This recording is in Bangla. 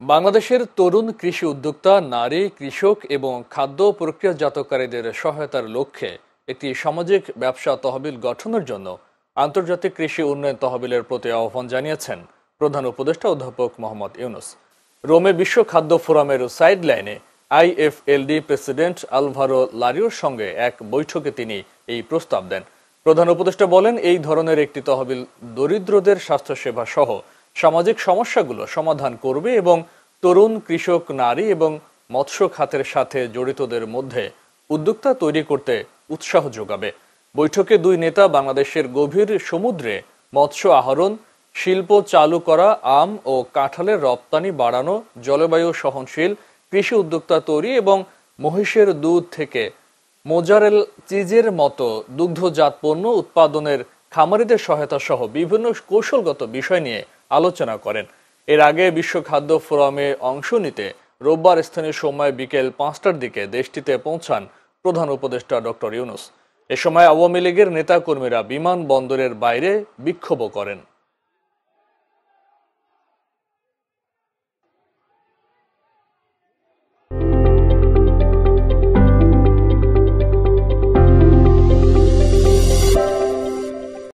বাংলাদেশের তরুণ কৃষি উদ্যোক্তা, নারী, কৃষক এবং খাদ্য প্রক্রিয়াজাতকারীদের সহায়তার লক্ষ্যে একটি সামাজিক ব্যবসা তহবিল গঠনের জন্য আন্তর্জাতিক কৃষি উন্নয়ন তহবিলের প্রতি আহ্বান জানিয়েছেন প্রধান উপদেষ্টা অধ্যাপক মোহাম্মদ ইউনুস। রোমে বিশ্ব খাদ্য ফোরামের সাইডলাইনে আইএফএলডি প্রেসিডেন্ট আলভারো লারিওর সঙ্গে এক বৈঠকে তিনি এই প্রস্তাব দেন। প্রধান উপদেষ্টা বলেন, এই ধরনের একটি তহবিল দরিদ্রদের স্বাস্থ্যসেবা সহ সামাজিক সমস্যাগুলো সমাধান করবে এবং তরুণ, কৃষক, নারী এবং মৎস্য খাতের সাথে জড়িতদের মধ্যে উদ্যোক্তা তৈরি করতে উৎসাহ যোগাবে। বৈঠকে দুই নেতা বাংলাদেশের গভীর সমুদ্রে মৎস্য আহরণ, শিল্প চালু করা, আম ও কাঁঠালের রপ্তানি বাড়ানো, জলবায়ু সহনশীল কৃষি উদ্যোক্তা তৈরি এবং মহিষের দুধ থেকে মোজারেল চিজের মতো দুগ্ধজাত পণ্য উৎপাদনের খামারিদের সহায়তা সহ বিভিন্ন কৌশলগত বিষয় নিয়ে আলোচনা করেন। এর আগে বিশ্ব খাদ্য ফোরামে অংশ নিতে রোববার স্থানীয় সময় বিকেল 5টার দিকে দেশটিতে পৌঁছান প্রধান উপদেষ্টা ডক্টর ইউনুস। এ সময় আওয়ামী লীগের নেতাকর্মীরা বিমানবন্দরের বাইরে বিক্ষোভ করেন।